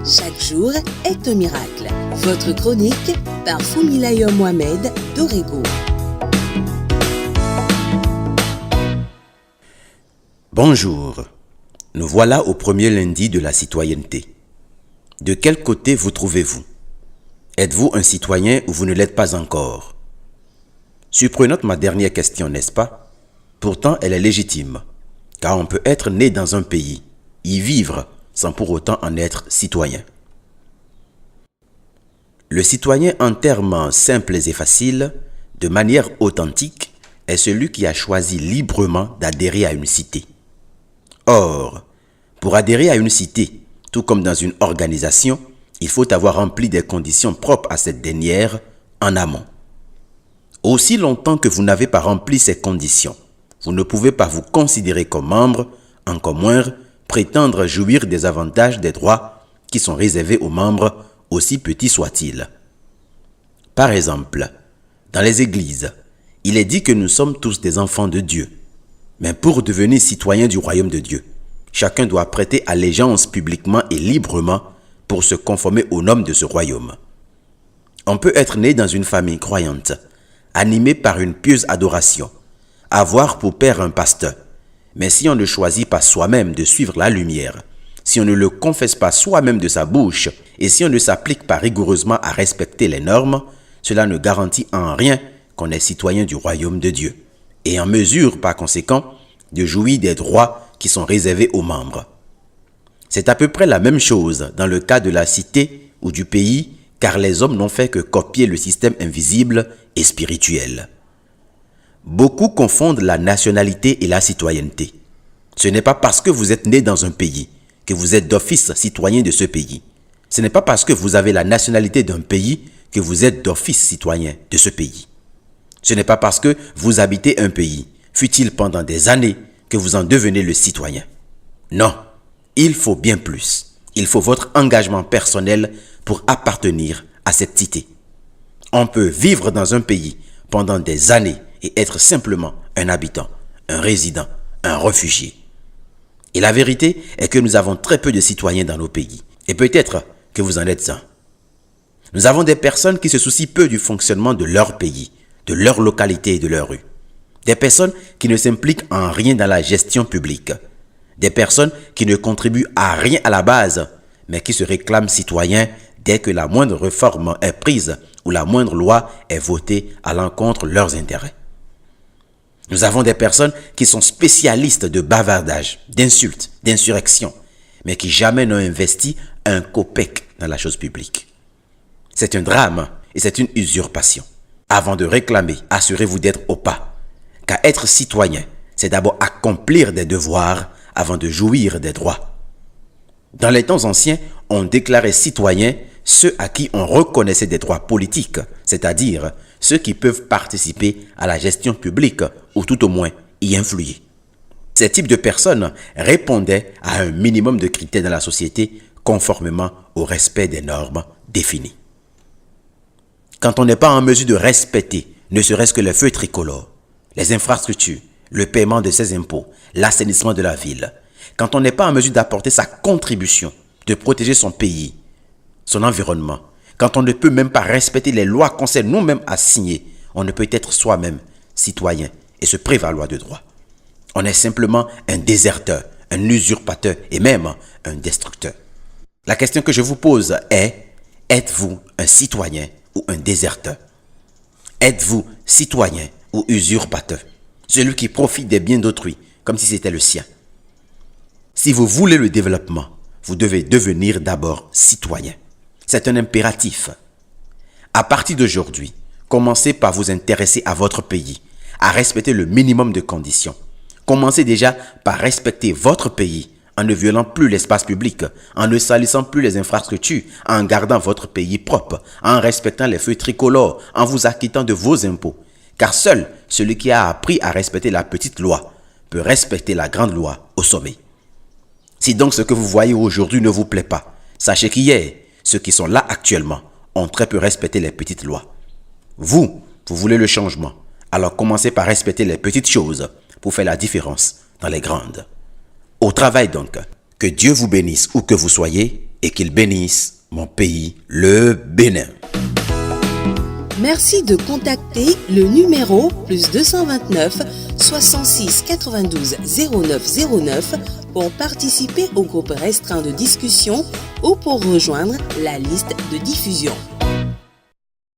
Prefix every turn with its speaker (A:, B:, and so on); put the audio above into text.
A: Chaque jour est un miracle. Votre chronique par Foumilayo Mohamed d'Orego.
B: Bonjour, nous voilà au premier lundi de la citoyenneté. De quel côté vous trouvez-vous? Êtes-vous un citoyen ou vous ne l'êtes pas encore? Surprenante ma dernière question, n'est-ce pas? Pourtant, elle est légitime, car on peut être né dans un pays, y vivre, sans pour autant en être citoyen. Le citoyen en termes simples et faciles, de manière authentique, est celui qui a choisi librement d'adhérer à une cité. Or, pour adhérer à une cité, tout comme dans une organisation, il faut avoir rempli des conditions propres à cette dernière en amont. Aussi longtemps que vous n'avez pas rempli ces conditions, vous ne pouvez pas vous considérer comme membre, encore moins prétendre jouir des avantages des droits qui sont réservés aux membres, aussi petits soient-ils. Par exemple, dans les églises, il est dit que nous sommes tous des enfants de Dieu. Mais pour devenir citoyen du royaume de Dieu, chacun doit prêter allégeance publiquement et librement pour se conformer aux normes de ce royaume. On peut être né dans une famille croyante, animé par une pieuse adoration, avoir pour père un pasteur. Mais si on ne choisit pas soi-même de suivre la lumière, si on ne le confesse pas soi-même de sa bouche et si on ne s'applique pas rigoureusement à respecter les normes, cela ne garantit en rien qu'on est citoyen du royaume de Dieu et en mesure par conséquent de jouir des droits qui sont réservés aux membres. C'est à peu près la même chose dans le cas de la cité ou du pays, car les hommes n'ont fait que copier le système invisible et spirituel. Beaucoup confondent la nationalité et la citoyenneté. Ce n'est pas parce que vous êtes né dans un pays que vous êtes d'office citoyen de ce pays. Ce n'est pas parce que vous avez la nationalité d'un pays que vous êtes d'office citoyen de ce pays. Ce n'est pas parce que vous habitez un pays, fût-il pendant des années, que vous en devenez le citoyen. Non, il faut bien plus. Il faut votre engagement personnel pour appartenir à cette cité. On peut vivre dans un pays pendant des années et être simplement un habitant, un résident, un réfugié. Et la vérité est que nous avons très peu de citoyens dans nos pays. Et peut-être que vous en êtes un. Nous avons des personnes qui se soucient peu du fonctionnement de leur pays, de leur localité et de leur rue. Des personnes qui ne s'impliquent en rien dans la gestion publique. Des personnes qui ne contribuent à rien à la base, mais qui se réclament citoyens dès que la moindre réforme est prise ou la moindre loi est votée à l'encontre de leurs intérêts. Nous avons des personnes qui sont spécialistes de bavardage, d'insultes, d'insurrection, mais qui jamais n'ont investi un copec dans la chose publique. C'est un drame et c'est une usurpation. Avant de réclamer, assurez-vous d'être au pas. Car être citoyen, c'est d'abord accomplir des devoirs avant de jouir des droits. Dans les temps anciens, on déclarait citoyens ceux à qui on reconnaissait des droits politiques, c'est-à-dire ceux qui peuvent participer à la gestion publique ou tout au moins y influer. Ces types de personnes répondaient à un minimum de critères dans la société conformément au respect des normes définies. Quand on n'est pas en mesure de respecter ne serait-ce que les feux tricolores, les infrastructures, le paiement de ses impôts, l'assainissement de la ville, quand on n'est pas en mesure d'apporter sa contribution, de protéger son pays, son environnement, quand on ne peut même pas respecter les lois qu'on s'est nous-mêmes assignées, on ne peut être soi-même citoyen et se prévaloir de droits. On est simplement un déserteur, un usurpateur et même un destructeur. La question que je vous pose est, êtes-vous un citoyen ou un déserteur? Êtes-vous citoyen ou usurpateur? Celui qui profite des biens d'autrui comme si c'était le sien. Si vous voulez le développement, vous devez devenir d'abord citoyen. C'est un impératif. À partir d'aujourd'hui, commencez par vous intéresser à votre pays, à respecter le minimum de conditions. Commencez déjà par respecter votre pays en ne violant plus l'espace public, en ne salissant plus les infrastructures, en gardant votre pays propre, en respectant les feux tricolores, en vous acquittant de vos impôts. Car seul celui qui a appris à respecter la petite loi peut respecter la grande loi au sommet. Si donc ce que vous voyez aujourd'hui ne vous plaît pas, sachez qu'hier, ceux qui sont là actuellement ont très peu respecté les petites lois. Vous voulez le changement, alors commencez par respecter les petites choses pour faire la différence dans les grandes. Au travail donc, que Dieu vous bénisse où que vous soyez et qu'il bénisse mon pays, le Bénin.
A: Merci de contacter le numéro +229 66 92 09 09 pour participer au groupe restreint de discussion ou pour rejoindre la liste de diffusion.